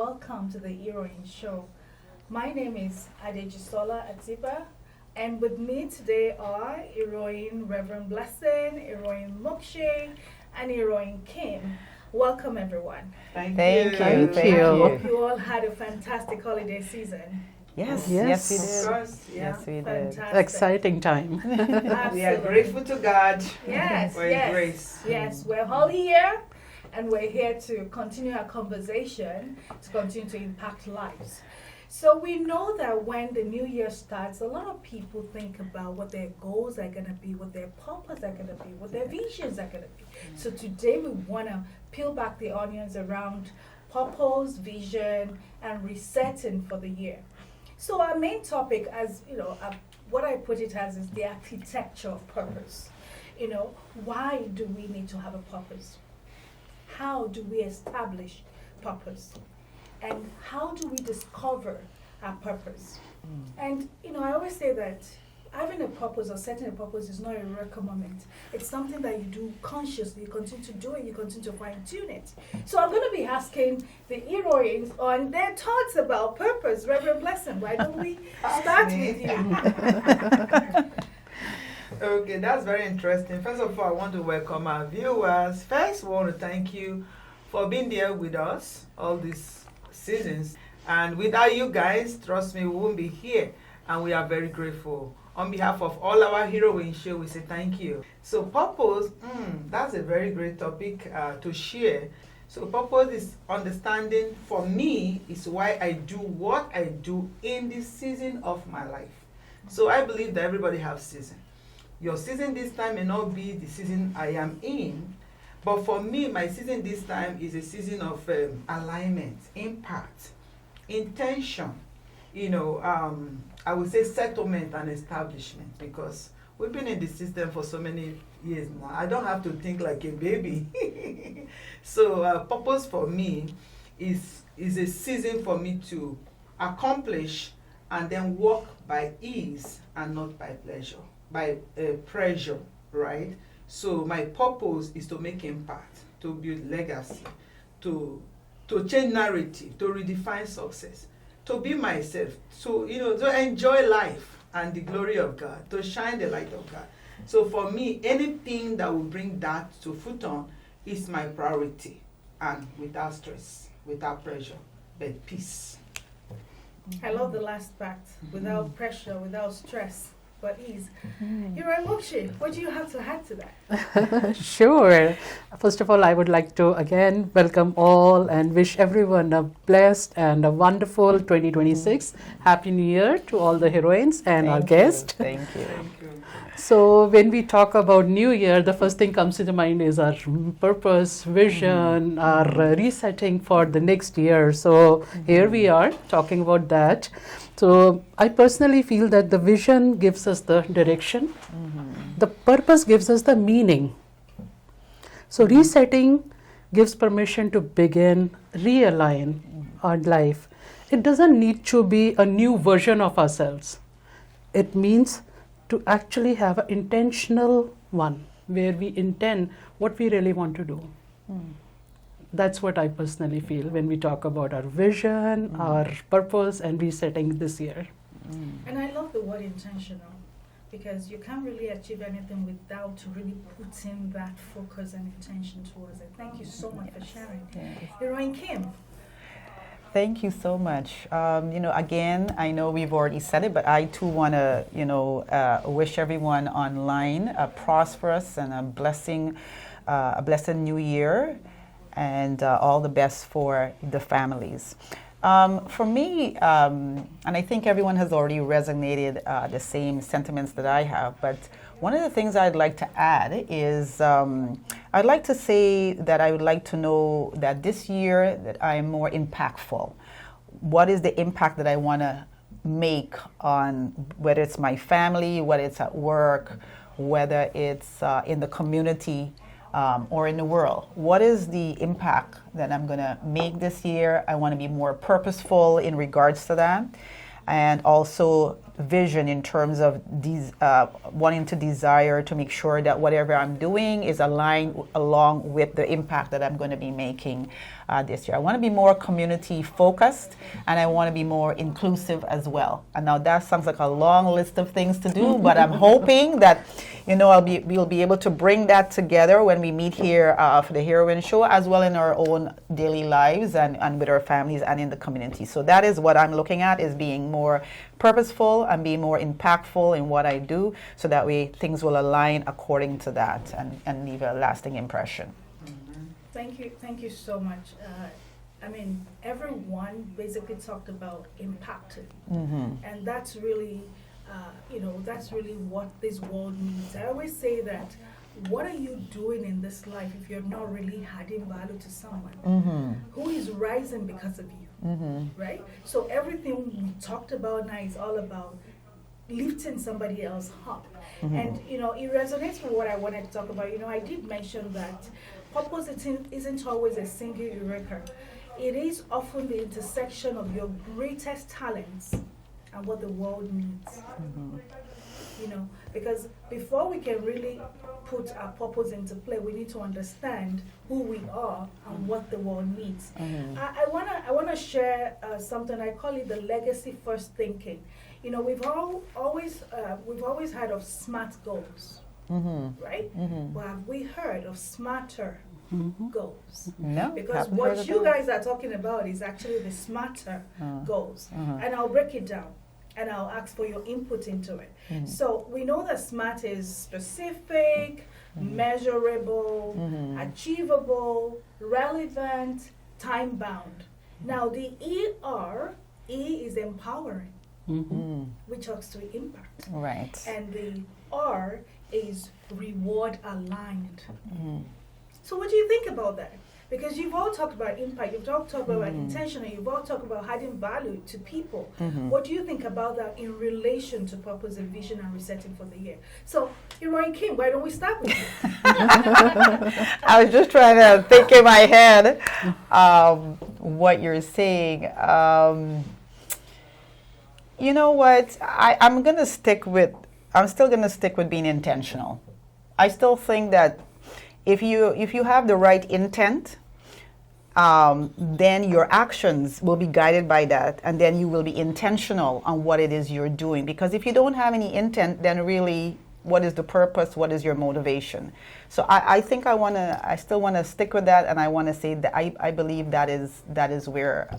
welcome to the Heroine Show. My name is Adejisola Atiba, and with me today are Heroine Reverend Blessing, Heroine Mokshe, and Heroine Kim. Welcome, everyone. Thank you. I hope you all had a fantastic holiday season. Yes, we did. Of course, Yes, we did. Fantastic. Exciting time. We are grateful to God Yes, for His grace. Yes, we're all here, and we're here to continue our conversation, to continue to impact lives. So we know that when the new year starts, a lot of people think about what their goals are going to be, what their purpose are going to be, what their visions are going to be. So today we want to peel back the onions around purpose, vision, and resetting for the year. So our main topic, as you know, what I put it as is the architecture of purpose. You know, why do we need to have a purpose? How do we establish purpose? And how do we discover our purpose? And you know, I always say that having a purpose or setting a purpose is not a rare moment. It's something that you do consciously. You continue to do it. You continue to fine tune it. So I'm going to be asking the heroines on their thoughts about purpose. Reverend Blessing, why don't we start with you? Okay, that's very interesting. First of all, I want to welcome our viewers. First, we want to thank you for being there with us all these seasons. And without you guys, trust me, we won't be here. And we are very grateful. On behalf of all our Heroine Show, we say thank you. So purpose, that's a very great topic to share. So purpose is understanding, for me, is why I do what I do in this season of my life. So I believe that everybody has season. Your season this time may not be the season I am in, but for me, my season this time is a season of alignment, impact, intention, I would say settlement and establishment, because we've been in the system for so many years now. I don't have to think like a baby. So purpose for me is a season for me to accomplish and then walk by ease and not by pleasure, by pressure, right? So my purpose is to make impact, to build legacy, to change narrative, to redefine success, to be myself, to enjoy life and the glory of God, to shine the light of God. So for me, anything that will bring that to foot on is my priority, and without stress, without pressure, but peace. I love the last part. Without pressure, without stress, but ease. Heroine Mokshe, what do you have to add to that? Sure. First of all, I would like to again welcome all and wish everyone a blessed and a wonderful 2026. Happy New Year to all the heroines and our guest. Thank you. Thank you. So when we talk about New Year, the first thing comes to the mind is our purpose, vision, our resetting for the next year. So here we are talking about that. So I personally feel that the vision gives us the direction. The purpose gives us the meaning. So resetting gives permission to begin, realign our life. It doesn't need to be a new version of ourselves. It means to actually have an intentional one where we intend what we really want to do. That's what I personally feel when we talk about our vision, our purpose, and resetting this year. And I love the word intentional, because you can't really achieve anything without really putting that focus and intention towards it. Thank you so much for sharing. Heroine Kim. Thank you so much. Again, I know we've already said it, but I too want to, wish everyone online a prosperous and a blessed new year, and all the best for the families. For me, and I think everyone has already resonated the same sentiments that I have, but one of the things I'd like to add is I'd like to say that I would like to know that this year that I am more impactful. What is the impact that I want to make on whether it's my family, whether it's at work, whether it's in the community, or in the world? What is the impact that I'm going to make this year? I want to be more purposeful in regards to that. and also vision in terms of these wanting to desire to make sure that whatever I'm doing is aligned along with the impact that I'm going to be making this year. I want to be more community focused, and I want to be more inclusive as well. And now that sounds like a long list of things to do, but I'm hoping that we'll be able to bring that together when we meet here for the Heroine Show, as well in our own daily lives and with our families and in the community. So that is what I'm looking at, is being more purposeful and being more impactful in what I do, so that way things will align according to that and leave a lasting impression. Thank you so much. I mean, everyone basically talked about impacting, and that's really, that's really what this world needs. I always say that, what are you doing in this life if you're not really adding value to someone who is rising because of you, right? So everything we talked about now is all about lifting somebody else up. And, it resonates with what I wanted to talk about. I did mention that purpose isn't always a single eureka. It is often the intersection of your greatest talents and what the world needs. Because before we can really put our purpose into play, we need to understand who we are and what the world needs. I wanna share something. I call it the legacy first thinking. We've always heard of SMART goals, right? But have we heard of smarter goals? No, because what you guys are talking about is actually the smarter goals, and I'll break it down. And I'll ask for your input into it. So we know that SMART is specific, measurable, achievable, relevant, time-bound. Now the E is empowering, which talks to impact. Right. And the R is reward aligned. So what do you think about that? Because you've all talked about impact, you've all talked about intentional, you've all talked about adding value to people. What do you think about that in relation to purpose and vision and resetting for the year? So, Heroine Kim, why don't we start with you? I was just trying to think in my head what you're saying. You know what? I'm still going to stick with being intentional. I still think that if you have the right intent, then your actions will be guided by that, and then you will be intentional on what it is you're doing. Because if you don't have any intent, then really, what is the purpose? What is your motivation? So I think I still want to stick with that, and I want to say that I believe that is where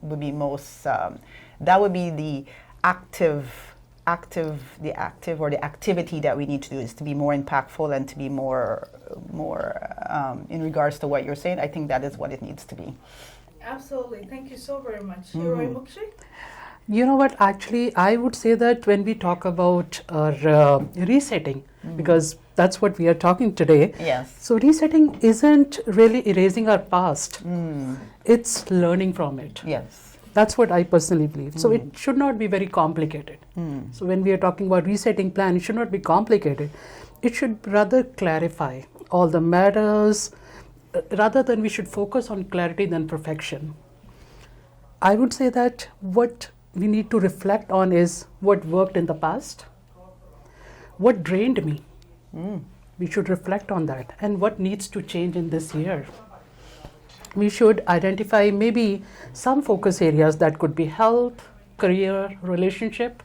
would be most. That would be the activity that we need to do, is to be more impactful and to be more in regards to what you're saying. I think that is what it needs to be. Absolutely. Thank you so very much. Heroine Mukshi? You know what, actually, I would say that when we talk about resetting, because that's what we are talking today. Yes. So resetting isn't really erasing our past. It's learning from it. Yes. That's what I personally believe. So it should not be very complicated. So when we are talking about resetting plan, it should not be complicated. It should rather clarify all the matters, rather than we should focus on clarity than perfection. I would say that what we need to reflect on is what worked in the past, what drained me. We should reflect on that, and what needs to change in this year. We should identify maybe some focus areas that could be health, career, relationship.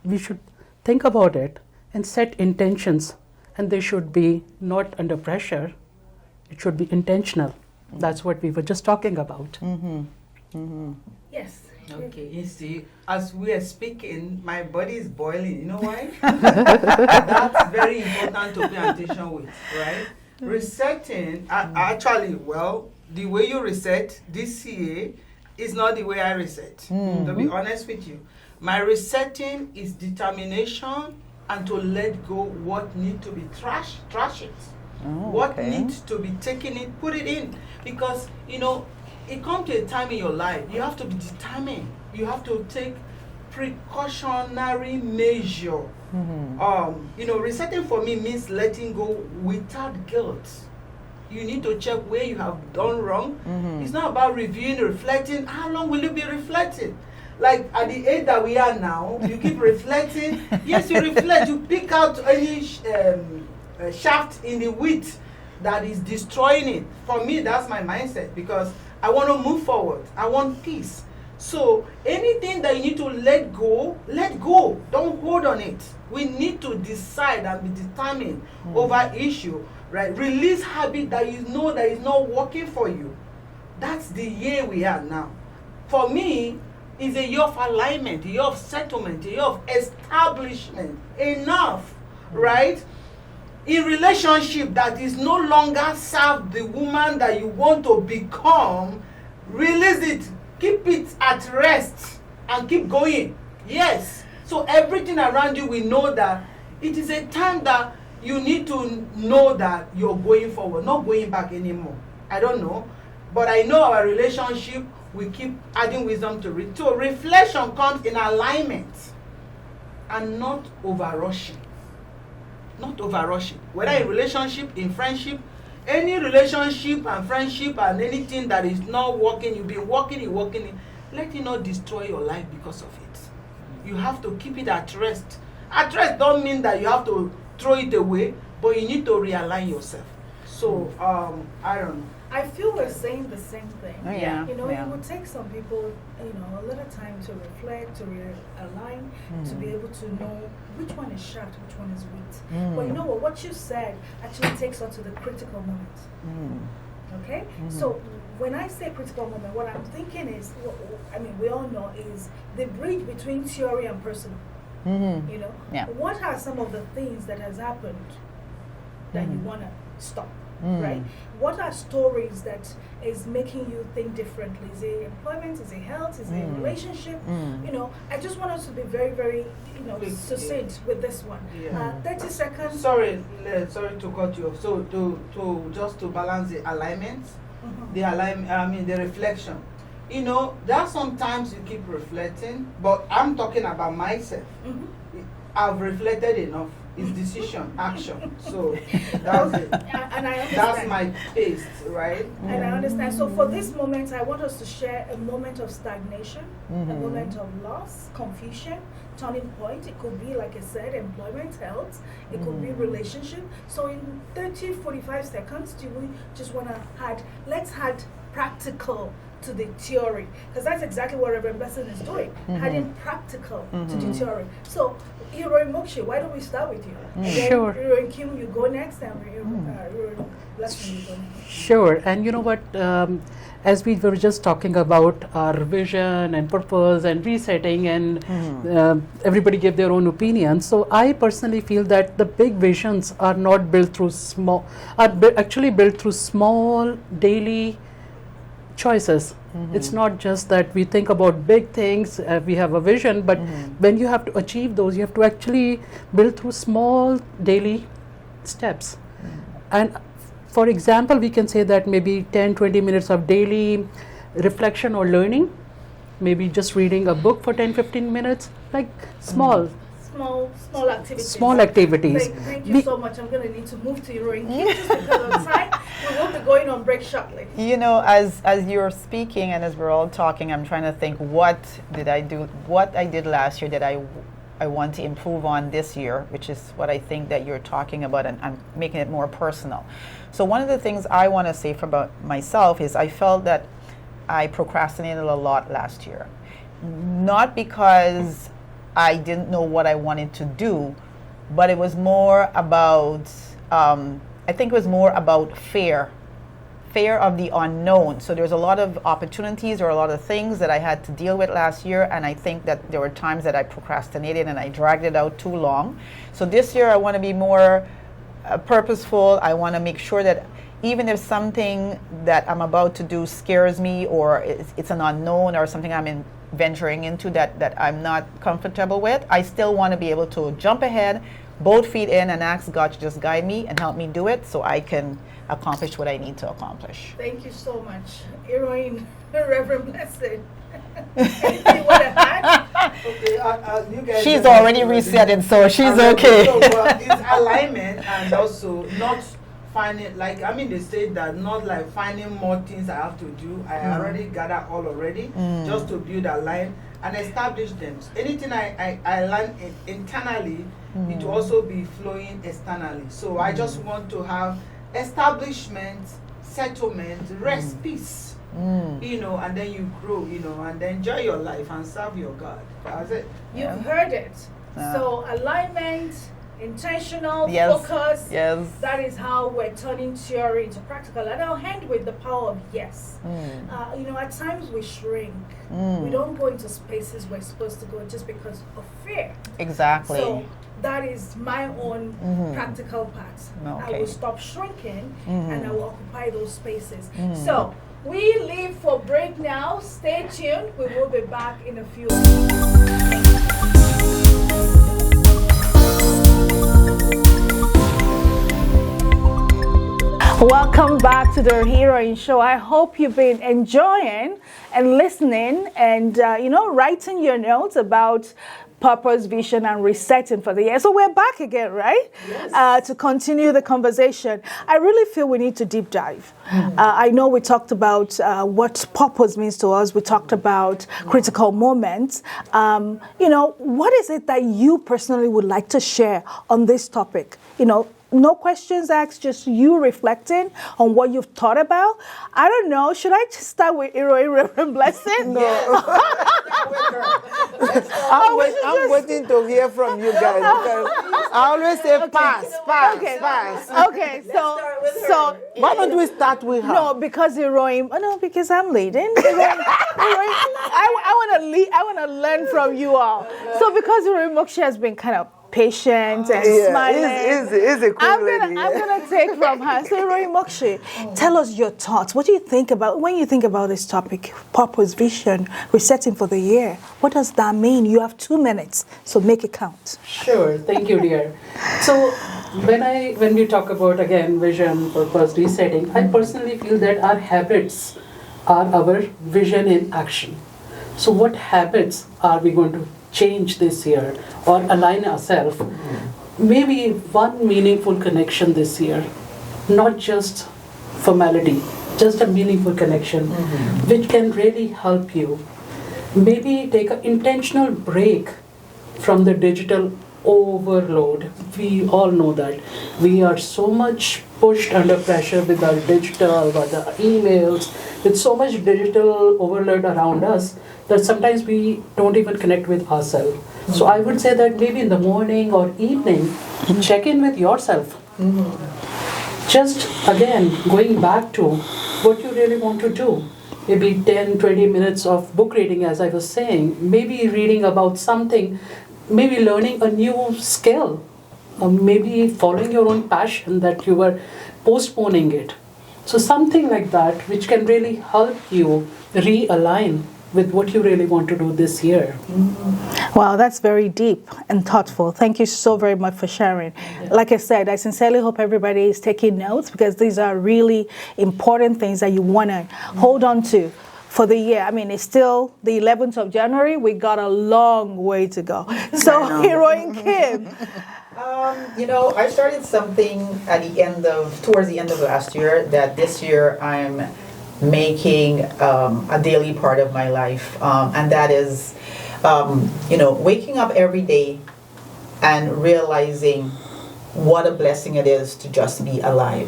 We should think about it and set intentions, and they should be not under pressure. It should be intentional. That's what we were just talking about. Yes. Okay, you see, as we are speaking, my body is boiling. You know why? That's very important to pay attention with, right? Resetting, actually, well, the way you reset this year is not the way I reset, to be honest with you. My resetting is determination and to let go what need to be trash it. What needs to be taken in, put it in. Because, it comes to a time in your life, you have to be determined. You have to take precautionary measure. Resetting for me means letting go without guilt. You need to check where you have done wrong. It's not about reviewing, reflecting. How long will you be reflecting? like at the age that we are now, you keep reflecting. Yes, you reflect. You pick out any shaft in the wheat that is destroying it. For me, that's my mindset, because I want to move forward. I want peace. So anything that you need to let go, let go. Don't hold on it. We need to decide and be determined over issue, right? Release habit that you know that is not working for you. That's the year we are now. For me, it's a year of alignment, a year of settlement, a year of establishment. Enough, right? In relationship that is no longer serve the woman that you want to become, release it. Keep it at rest and keep going. Yes. So everything around you will know that it is a time that you need to know that you're going forward, not going back anymore. I don't know. But I know our relationship, we keep adding wisdom to it. So reflection comes in alignment and not over-rushing. Not over-rushing. Whether in relationship, in friendship, any relationship and friendship and anything that is not working, you've been working, let it not destroy your life because of it. You have to keep it at rest. At rest don't mean that you have to throw it away, but you need to realign yourself. So, I don't know. I feel we're saying the same thing. Oh, yeah. You know, yeah. it would take some people, you know, a little time to reflect, to realign, to be able to know which one is shaft, which one is wheat. But you know what you said actually takes us to the critical moment. Okay? So when I say critical moment, what I'm thinking is, I mean, we all know is the bridge between theory and personal. You know? Yeah. What are some of the things that has happened that you want to stop? Right? What are stories that is making you think differently? Is it employment? Is it health? Is it relationship? You know, I just want us to be very, very, you know, succinct with this one. 30 seconds. Sorry to cut you off. So to just to balance the alignment, the reflection. You know, there are sometimes you keep reflecting, but I'm talking about myself. I've reflected enough. It's decision, action. So that's it. And I understand. That's my taste, right? And I understand. So for this moment, I want us to share a moment of stagnation, a moment of loss, confusion, turning point. It could be, like I said, employment, health. It could be relationship. So in 30, 45 seconds, do we just want to let's add practical to the theory, because that's exactly what Reverend Blessing is doing, adding practical to the theory. So, Heroine Mokshe, why don't we start with you? And then Sure. Heroine Kim, you go next, and Heroine Blessing, you go next. Sure. And you know what? As we were just talking about our vision and purpose and resetting, and everybody gave their own opinion. So I personally feel that the big visions are not built through actually built through small daily choices. It's not just that we think about big things, we have a vision, but when you have to achieve those, you have to actually build through small daily steps. And for example, we can say that maybe 10-20 minutes of daily reflection or learning, maybe just reading a book for 10-15 minutes, like small activities. Small activities. Thank you so much. I'm going to need to move to Heroine Kim just because of time. We will be going on break shortly. You know, as you're speaking and as we're all talking, I'm trying to think, what did I do? What I did last year that I want to improve on this year, which is what I think that you're talking about, and I'm making it more personal. So one of the things I want to say about myself is I felt that I procrastinated a lot last year. Not because I didn't know what I wanted to do, but it was more about, I think it was more about fear of the unknown. So there's a lot of opportunities or a lot of things that I had to deal with last year, and I think that there were times that I procrastinated and I dragged it out too long. So this year I want to be more purposeful. I want to make sure that even if something that I'm about to do scares me, or it's an unknown or something I'm venturing into that I'm not comfortable with, I still want to be able to jump ahead, both feet in, and ask God to just guide me and help me do it so I can accomplish what I need to accomplish. Thank you so much, Heroine Reverend Blessing. Anything you want to add? Okay, you guys. She's already resetting, so she's okay. So, it's alignment, and also not finding, like, I mean, they say that not like finding more things I have to do. I already gather all already, just to build a line. and establish them. Anything I learn internally, it will also be flowing externally. So I just want to have establishment, settlement, rest, peace, you know, and then you grow, you know, and then enjoy your life and serve your God. That's it. You've heard it. So alignment, intentional focus. Yes. That is how we're turning theory into practical. And I'll end with the power of yes. You know, at times we shrink. We don't go into spaces we're supposed to go just because of fear. Exactly. So that is my own practical part. I will stop shrinking and I will occupy those spaces. So we leave for break now. Stay tuned. We will be back in a few minutes. Welcome back to the Heroine Show. I hope you've been enjoying and listening and, you know, writing your notes about purpose, vision, and resetting for the year. So we're back again, right? Yes. To continue the conversation. I really feel we need to deep dive. I know we talked about what purpose means to us. We talked about critical moments. You know, what is it that you personally would like to share on this topic? You know, no questions asked, just you reflecting on what you've thought about. I don't know. Should I just start with Reverend Blessing? No. I'm waiting to hear from you guys because I always say pass. Okay, so why don't we start with her? No, because Heroine. No, because I'm leading. I want to lead. I want to learn from you all. So because Heroine Moksha has been kind of patient and smiling. Is a cool lady. I'm gonna take from her. So Roy Moksha, tell us your thoughts. What do you think about when you think about this topic, purpose, vision, resetting for the year? What does that mean? You have 2 minutes, so make it count. Sure, thank you, dear. So when we talk about again vision, purpose, resetting, I personally feel that our habits are our vision in action. So what habits are we going to change this year or align ourselves? Maybe one meaningful connection this year, not just formality, just a meaningful connection which can really help you. Maybe take an intentional break from the digital overload. We all know that we are so much pushed under pressure with our digital, with our emails, with so much digital overload around us that sometimes we don't even connect with ourselves. So I would say that maybe in the morning or evening, check in with yourself. Just again, going back to what you really want to do. Maybe 10, 20 minutes of book reading, as I was saying. Maybe reading about something, maybe learning a new skill, or maybe following your own passion that you were postponing it. So something like that which can really help you realign with what you really want to do this year. Wow, that's very deep and thoughtful. Thank you so very much for sharing. Like I said, I sincerely hope everybody is taking notes because these are really important things that you want to hold on to for the year. I mean, it's still the 11th of January. We got a long way to go. So, Heroine Kim. You know, I started something towards the end of last year that this year I'm making a daily part of my life, and that is, you know, waking up every day and realizing what a blessing it is to just be alive,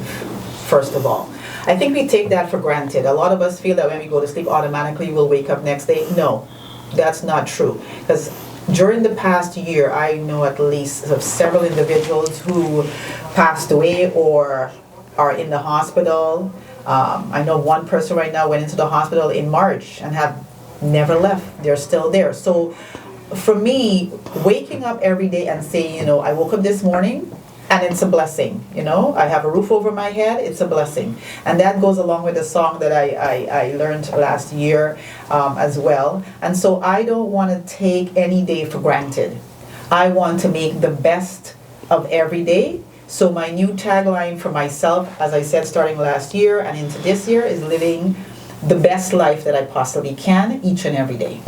first of all. I think we take that for granted. A lot of us feel that when we go to sleep automatically we'll wake up next day. No, that's not true. Because during the past year, I know at least of several individuals who passed away or are in the hospital. I know one person right now went into the hospital in March and have never left. They're still there. So for me, waking up every day and saying, you know, I woke up this morning and it's a blessing. You know, I have a roof over my head. It's a blessing. And that goes along with the song that I learned last year as well. And so I don't want to take any day for granted. I want to make the best of every day. So my new tagline for myself, as I said, starting last year and into this year, is living the best life that I possibly can each and every day.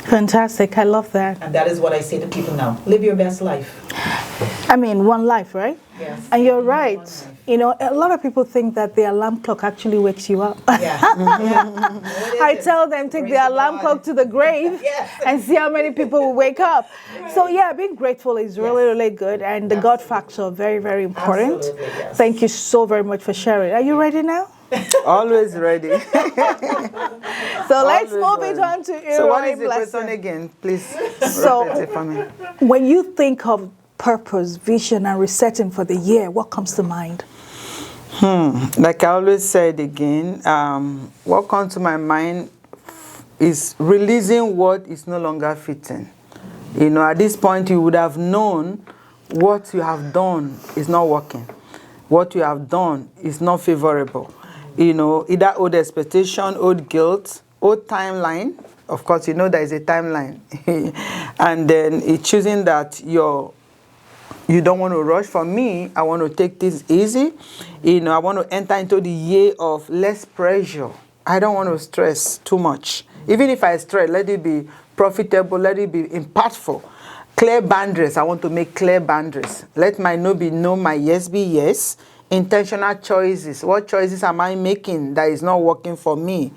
Fantastic. I love that. And that is what I say to people now. Live your best life. I mean, one life, right? Yes. And you're right. You know, a lot of people think that the alarm clock actually wakes you up. Yeah. Yeah. I tell them, take the alarm clock to the grave Yes. and see how many people will wake up. So yeah, being grateful is really, really good. And the God factor, very, very important. Absolutely, yes. Thank you so very much for sharing. Are you ready now? Always ready. So let's Always move it ready. on to So what Iroi is the question blessing. again? Please So- repeat it for me. When you think of purpose, vision, and resetting for the year, what comes to mind? Like I always said again, what comes to my mind is releasing what is no longer fitting. You know, at this point, you would have known what you have done is not working. What you have done is not favorable. You know, either old expectation, old guilt, old timeline. Of course, you know there is a timeline. And then it's choosing that you don't want to rush. For me, I want to take this easy. You know, I want to enter into the year of less pressure. I don't want to stress too much. Even if I stress, let it be profitable, let it be impactful. Clear boundaries. I want to make clear boundaries. Let my no be no, my yes be yes. Intentional choices. What choices am I making that is not working for me?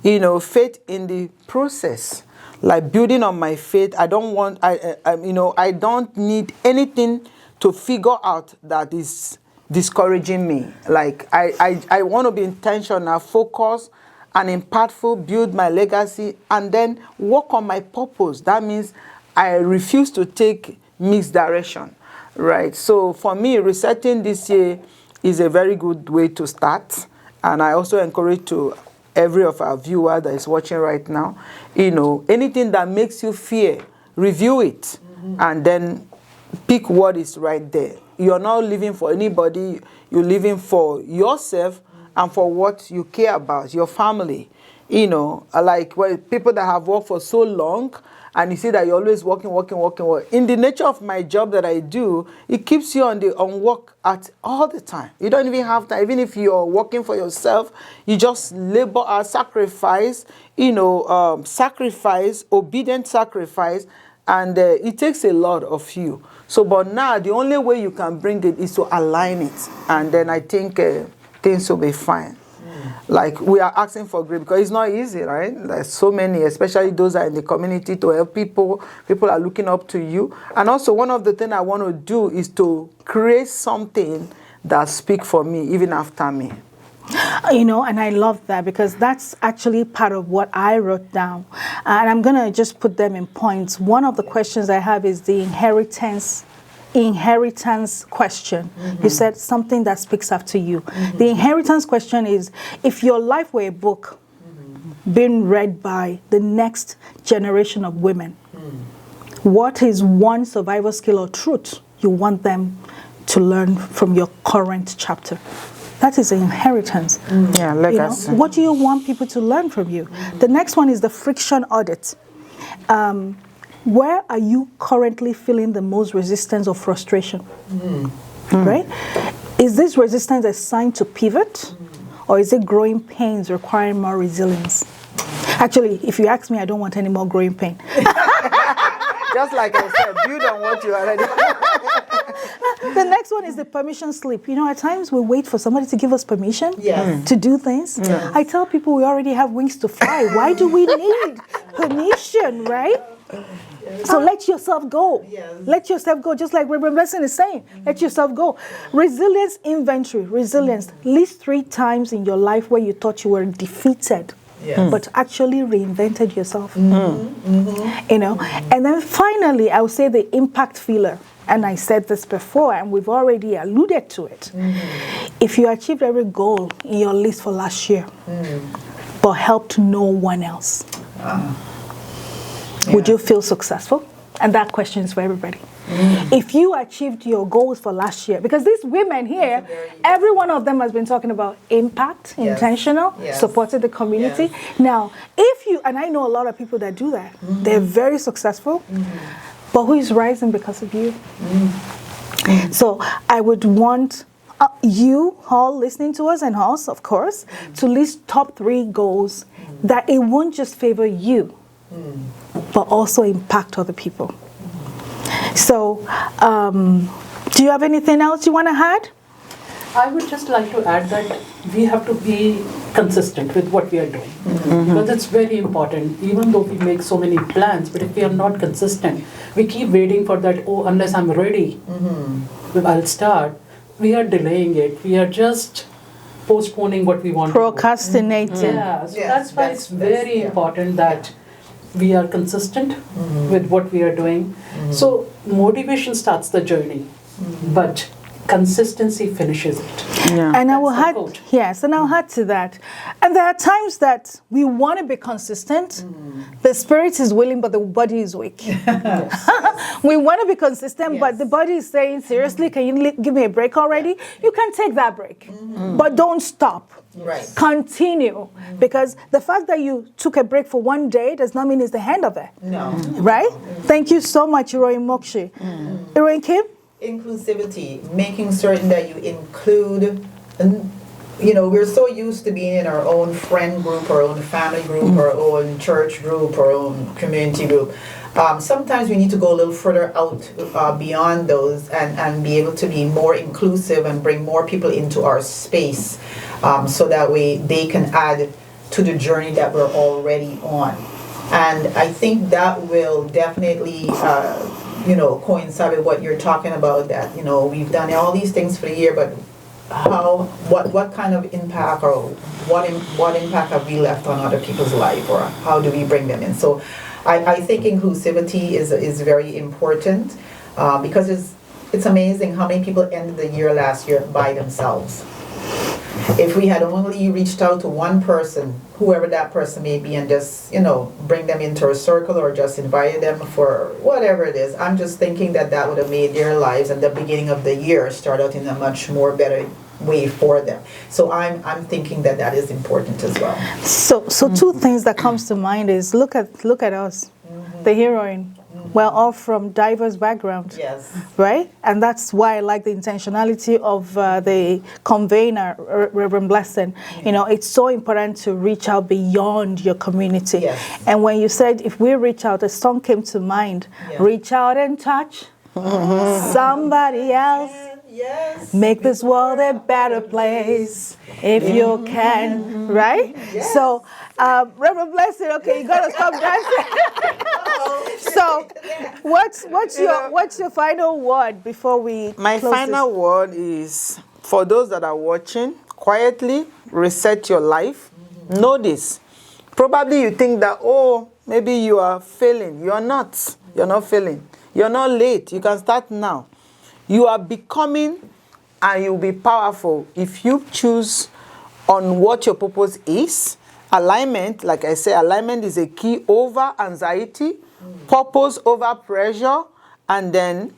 You know, faith in the process. Like building on my faith. I don't want, I don't need anything to figure out that is discouraging me. Like I want to be intentional, focus, and impactful, build my legacy, and then work on my purpose. That means I refuse to take misdirection, right? So for me, resetting this year is a very good way to start. And I also encourage to every of our viewer that is watching right now, you know, anything that makes you fear, review it, and then pick what is right there. You're not living for anybody, you're living for yourself and for what you care about, your family. You know, like people that have worked for so long, and you see that you're always working. In the nature of my job that I do, it keeps you on work at all the time. You don't even have time. Even if you're working for yourself, you just labor or sacrifice, obedient sacrifice, and it takes a lot of you. So, but now the only way you can bring it is to align it, and then I think things will be fine. Like we are asking for grace because it's not easy, right? There's so many, especially those that are in the community, to help people. People are looking up to you. And also one of the things I want to do is to create something that speaks for me, even after me. You know, and I love that because that's actually part of what I wrote down. And I'm going to just put them in points. One of the questions I have is the inheritance question. You said something that speaks after you. The inheritance question is, if your life were a book being read by the next generation of women, what is one survival skill or truth you want them to learn from your current chapter? That is an inheritance. Yeah, legacy. You know, what do you want people to learn from you? The next one is the friction audit. Where are you currently feeling the most resistance or frustration? Right? Is this resistance a sign to pivot? Or is it growing pains requiring more resilience? Actually, if you ask me, I don't want any more growing pain. Just like I said, build on what you already. The next one is the permission slip. You know, at times we wait for somebody to give us permission to do things. I tell people we already have wings to fly. Why do we need permission, right? So let yourself go. Let yourself go. Just like Reverend Blessing is saying, let yourself go. Resilience inventory. Resilience. List 3 times in your life where you thought you were defeated. But actually reinvented yourself. You know, and then finally, I would say the impact feeler. And I said this before, and we've already alluded to it. If you achieved every goal in your list for last year, but helped no one else, would you feel successful? And that question is for everybody. If you achieved your goals for last year, because these women here, every one of them has been talking about impact, intentional, supported the community. Now, if you, and I know a lot of people that do that, they're very successful, but who is rising because of you? So I would want you all listening to us, and us, of course, to list top 3 goals that it won't just favor you, but also impact other people. So Do you have anything else you want to add? I would just like to add that we have to be consistent with what we are doing. Because it's very important, even though we make so many plans, but if we are not consistent, we keep waiting for that, oh, unless I'm ready, I'll start. We are delaying it. We are just postponing what we want Procrastinating. to do. Yeah, so Yes, that's why it's very yeah. important that we are consistent with what we are doing. So motivation starts the journey, but consistency finishes it. Yeah. And I will That's the add, quote. yes, and I'll add to that. And there are times that we want to be consistent. The spirit is willing, but the body is weak. We want to be consistent, but the body is saying, seriously, can you give me a break already? You can take that break, but don't stop. Right. Continue. Because the fact that you took a break for one day does not mean it's the end of it. No. Right? Thank you so much, Iroin Mokshi. Iroin Kim? Inclusivity, making certain that you include, and you know, we're so used to being in our own friend group, our own family group, our own church group, our own community group. Sometimes we need to go a little further out beyond those and be able to be more inclusive and bring more people into our space so that way they can add to the journey that we're already on. And I think that will definitely coincide with what you're talking about, that, you know, we've done all these things for the year, but what kind of impact, or what impact have we left on other people's life, or how do we bring them in? So I think inclusivity is very important because it's amazing how many people ended the year last year by themselves. If we had only reached out to one person, whoever that person may be, and just, you know, bring them into a circle or just invited them for whatever it is, I'm just thinking that would have made their lives and the beginning of the year start out in a much more better way for them. So I'm thinking that is important as well. So two things that comes to mind is look at us, the heroine. We're all from diverse backgrounds. Yes. Right? And that's why I like the intentionality of the convener, Reverend Blessing. You know, it's so important to reach out beyond your community. Yes. And when you said, if we reach out, a song came to mind, reach out and touch somebody else. Yes. Make this world a better place if you can, right? Yes. So, Reverend Blessing, okay, you gotta stop dancing. So, what's your final word before we My close final word is, for those that are watching, quietly reset your life. Know this. Probably you think that, oh, maybe you are failing. You are not. You're not failing. You're not late. You can start now. You are becoming, and you'll be powerful if you choose on what your purpose is. Alignment, like I say, alignment is a key over anxiety, purpose over pressure, and then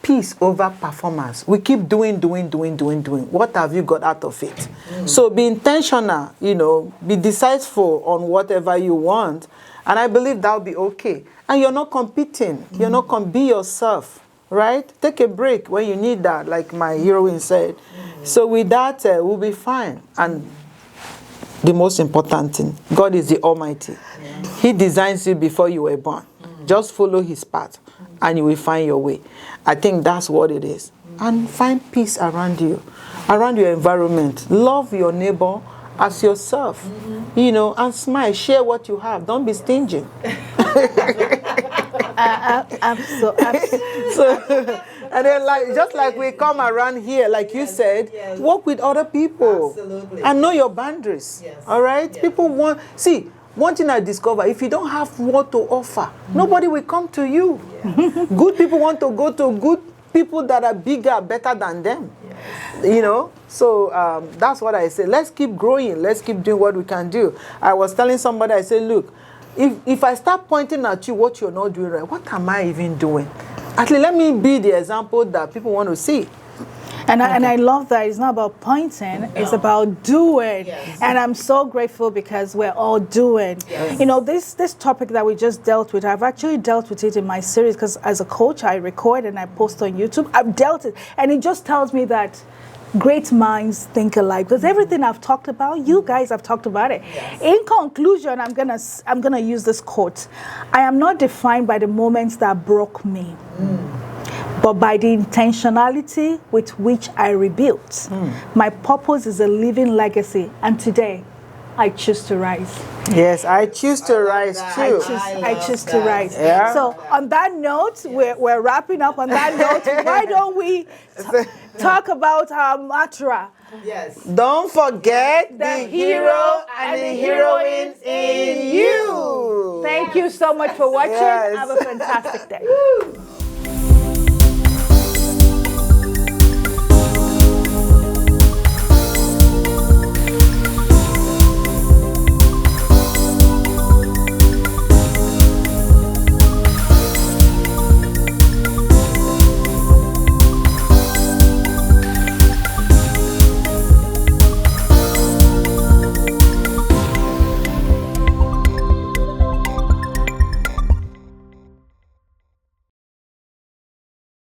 peace over performance. We keep doing. What have you got out of it? So be intentional, you know, be decisive on whatever you want, and I believe that'll be okay. And you're not competing. You're not be yourself. Right? Take a break when you need that, like my heroine said. So with that, we'll be fine. And the most important thing, God is the Almighty. He designs you before you were born. Just follow His path, and you will find your way. I think that's what it is. And find peace around you, around your environment. Love your neighbor as yourself, you know, and smile. Share what you have. Don't be stingy. So, and then just like we come around here, like you said, work with other people. Absolutely. And know your boundaries. Yes. All right? Yes. People one thing I discover, if you don't have what to offer, nobody will come to you. Yeah. Good people want to go to good people that are bigger, better than them. Yes. You know? So that's what I say. Let's keep growing. Let's keep doing what we can do. I was telling somebody, I said, look, if I start pointing at you what you're not doing right, what am I even doing? Actually, let me be the example that people want to see. And I love that. It's not about pointing, it's about doing. Yes. And I'm so grateful because we're all doing. Yes. You know, this topic that we just dealt with, I've actually dealt with it in my series because as a coach, I record and I post on YouTube. I've dealt it. And it just tells me that great minds think alike, because everything I've talked about, you guys have talked about it. Yes. In conclusion, I'm gonna use this quote. I am not defined by the moments that broke me, but by the intentionality with which I rebuilt. My purpose is a living legacy, and today I choose to rise. Yes, I choose to rise I too. choose to rise. Yeah. So on that note, we're wrapping up on that note. Why don't we talk about our mantra? Yes. Don't forget The hero and the heroine in you. Thank you so much for watching. Yes. Have a fantastic day.